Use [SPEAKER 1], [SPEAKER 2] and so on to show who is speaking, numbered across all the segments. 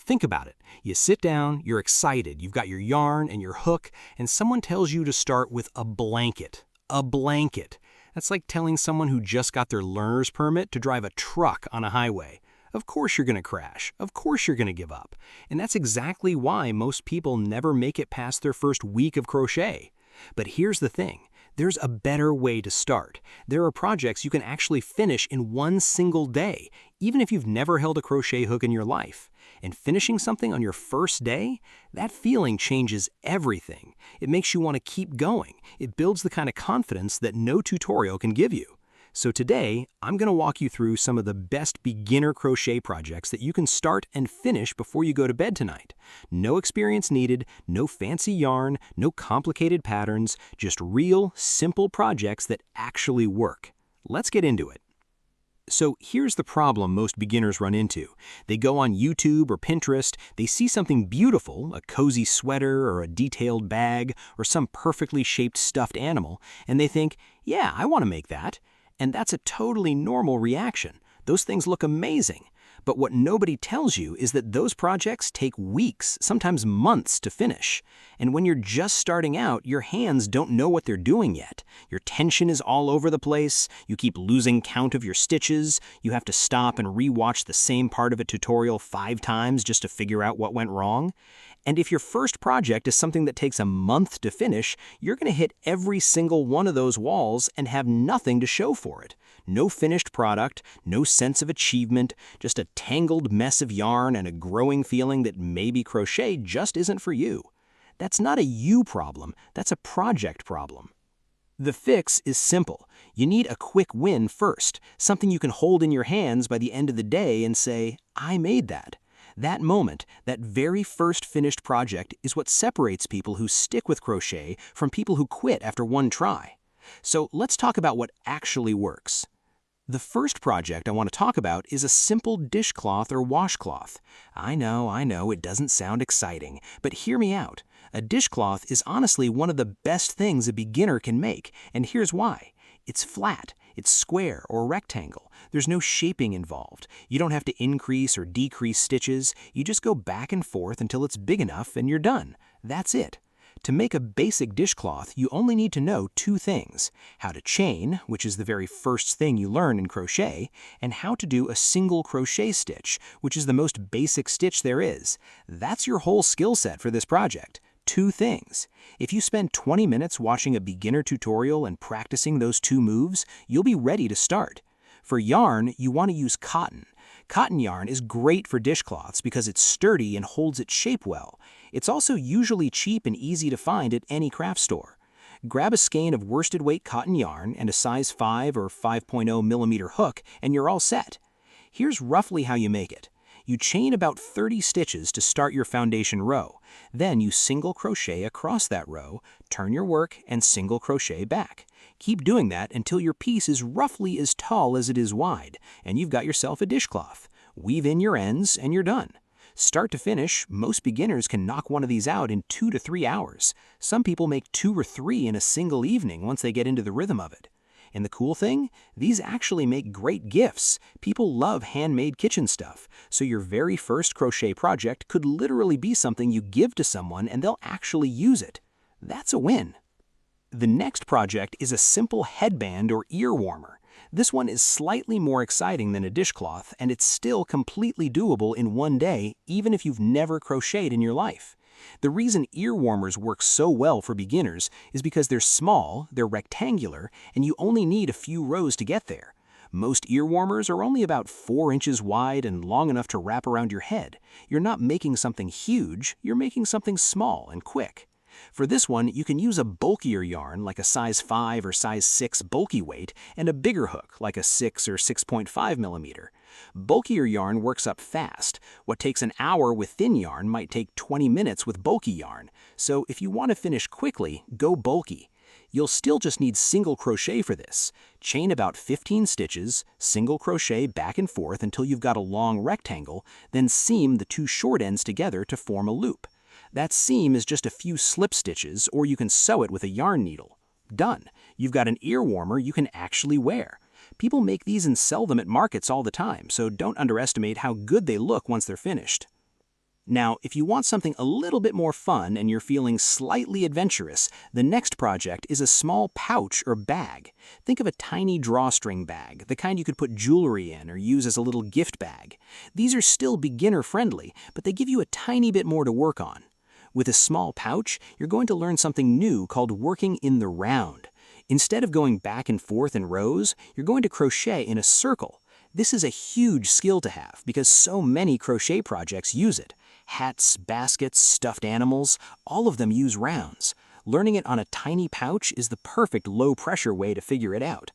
[SPEAKER 1] Think about it. You sit down, you're excited, you've got your yarn and your hook, and someone tells you to start with a blanket. A blanket. That's like telling someone who just got their learner's permit to drive a truck on a highway. Of course you're going to crash. Of course you're going to give up. And that's exactly why most people never make it past their first week of crochet. But here's the thing. There's a better way to start. There are projects you can actually finish in one single day, even if you've never held a crochet hook in your life. And finishing something on your first day, that feeling changes everything. It makes you want to keep going. It builds the kind of confidence that no tutorial can give you. So today, I'm going to walk you through some of the best beginner crochet projects that you can start and finish before you go to bed tonight. No experience needed, no fancy yarn, no complicated patterns, just real, simple projects that actually work. Let's get into it. So here's the problem most beginners run into. They go on YouTube or Pinterest, they see something beautiful, a cozy sweater or a detailed bag or some perfectly shaped stuffed animal, and they think, yeah, I want to make that. And that's a totally normal reaction. Those things look amazing. But what nobody tells you is that those projects take weeks, sometimes months to finish. And when you're just starting out, your hands don't know what they're doing yet. Your tension is all over the place. You keep losing count of your stitches. You have to stop and re-watch the same part of a tutorial 5 times just to figure out what went wrong. And if your first project is something that takes a month to finish, you're going to hit every single one of those walls and have nothing to show for it. No finished product, no sense of achievement, just a tangled mess of yarn and a growing feeling that maybe crochet just isn't for you. That's not a you problem, that's a project problem. The fix is simple. You need a quick win first, something you can hold in your hands by the end of the day and say, I made that. That moment, that very first finished project, is what separates people who stick with crochet from people who quit after one try. So let's talk about what actually works. The first project I want to talk about is a simple dishcloth or washcloth. I know, it doesn't sound exciting, but hear me out. A dishcloth is honestly one of the best things a beginner can make, and here's why. It's flat, it's square or rectangle. There's no shaping involved. You don't have to increase or decrease stitches. You just go back and forth until it's big enough and you're done. That's it. To make a basic dishcloth, you only need to know 2 things: how to chain, which is the very first thing you learn in crochet, and how to do a single crochet stitch, which is the most basic stitch there is. That's your whole skill set for this project. 2 things. If you spend 20 minutes watching a beginner tutorial and practicing those 2 moves, you'll be ready to start. For yarn, you want to use cotton. Cotton yarn is great for dishcloths because it's sturdy and holds its shape well. It's also usually cheap and easy to find at any craft store. Grab a skein of worsted weight cotton yarn and a size 5 or 5.0 millimeter hook and you're all set. Here's roughly how you make it. You chain about 30 stitches to start your foundation row. Then you single crochet across that row, turn your work, and single crochet back. Keep doing that until your piece is roughly as tall as it is wide, and you've got yourself a dishcloth. Weave in your ends, and you're done. Start to finish, most beginners can knock one of these out in 2 to 3 hours. Some people make 2 or 3 in a single evening once they get into the rhythm of it. And the cool thing? These actually make great gifts. People love handmade kitchen stuff, so your very first crochet project could literally be something you give to someone and they'll actually use it. That's a win. The next project is a simple headband or ear warmer. This one is slightly more exciting than a dishcloth, and it's still completely doable in one day, even if you've never crocheted in your life. The reason ear warmers work so well for beginners is because they're small, they're rectangular, and you only need a few rows to get there. Most ear warmers are only about 4 inches wide and long enough to wrap around your head. You're not making something huge, you're making something small and quick. For this one, you can use a bulkier yarn like a size 5 or size 6 bulky weight and a bigger hook like a 6 or 6.5 millimeter. Bulkier yarn works up fast. What takes an hour with thin yarn might take 20 minutes with bulky yarn. So if you want to finish quickly, go bulky. You'll still just need single crochet for this. Chain about 15 stitches, single crochet back and forth until you've got a long rectangle, then seam the 2 short ends together to form a loop. That seam is just a few slip stitches, or you can sew it with a yarn needle. Done. You've got an ear warmer you can actually wear. People make these and sell them at markets all the time, so don't underestimate how good they look once they're finished. Now, if you want something a little bit more fun and you're feeling slightly adventurous, the next project is a small pouch or bag. Think of a tiny drawstring bag, the kind you could put jewelry in or use as a little gift bag. These are still beginner-friendly, but they give you a tiny bit more to work on. With a small pouch, you're going to learn something new called working in the round. Instead of going back and forth in rows, you're going to crochet in a circle. This is a huge skill to have because so many crochet projects use it. Hats, baskets, stuffed animals, all of them use rounds. Learning it on a tiny pouch is the perfect low-pressure way to figure it out.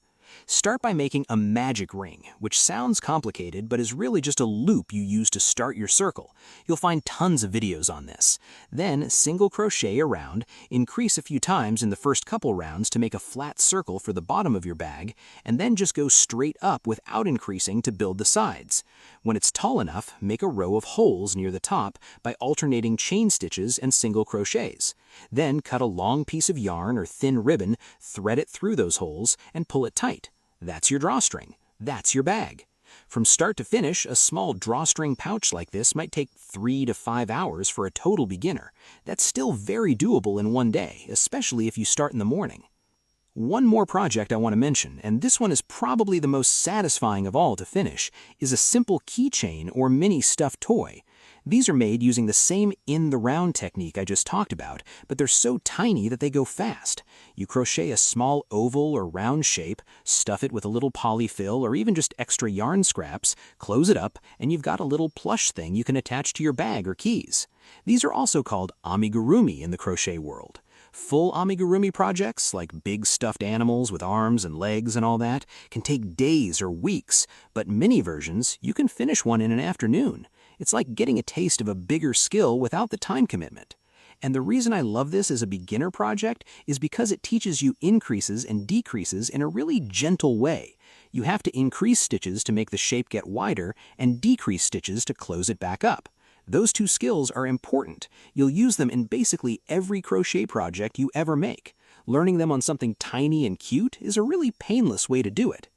[SPEAKER 1] Start by making a magic ring, which sounds complicated but is really just a loop you use to start your circle. You'll find tons of videos on this. Then single crochet around, increase a few times in the first couple rounds to make a flat circle for the bottom of your bag, and then just go straight up without increasing to build the sides. When it's tall enough, make a row of holes near the top by alternating chain stitches and single crochets. Then cut a long piece of yarn or thin ribbon, thread it through those holes, and pull it tight. That's your drawstring. That's your bag. From start to finish, a small drawstring pouch like this might take 3 to 5 hours for a total beginner. That's still very doable in one day, especially if you start in the morning. One more project I want to mention, and this one is probably the most satisfying of all to finish, is a simple keychain or mini stuffed toy. These are made using the same in-the-round technique I just talked about, but they're so tiny that they go fast. You crochet a small oval or round shape, stuff it with a little polyfill or even just extra yarn scraps, close it up, and you've got a little plush thing you can attach to your bag or keys. These are also called amigurumi in the crochet world. Full amigurumi projects, like big stuffed animals with arms and legs and all that, can take days or weeks, but mini versions, you can finish one in an afternoon. It's like getting a taste of a bigger skill without the time commitment. And the reason I love this as a beginner project is because it teaches you increases and decreases in a really gentle way. You have to increase stitches to make the shape get wider and decrease stitches to close it back up. Those two skills are important. You'll use them in basically every crochet project you ever make. Learning them on something tiny and cute is a really painless way to do it.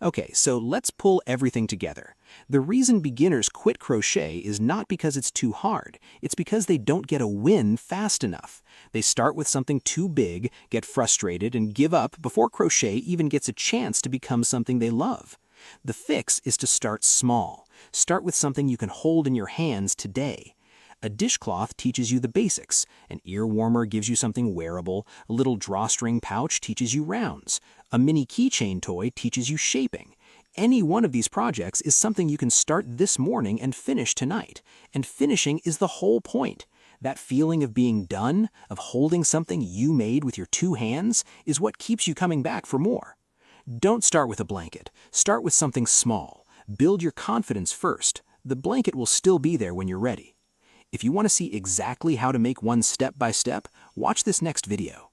[SPEAKER 1] Okay, so let's pull everything together. The reason beginners quit crochet is not because it's too hard. It's because they don't get a win fast enough. They start with something too big, get frustrated, and give up before crochet even gets a chance to become something they love. The fix is to start small. Start with something you can hold in your hands today. A dishcloth teaches you the basics. An ear warmer gives you something wearable. A little drawstring pouch teaches you rounds. A mini keychain toy teaches you shaping. Any one of these projects is something you can start this morning and finish tonight. And finishing is the whole point. That feeling of being done, of holding something you made with your 2 hands, is what keeps you coming back for more. Don't start with a blanket. Start with something small. Build your confidence first. The blanket will still be there when you're ready. If you want to see exactly how to make one step by step, watch this next video.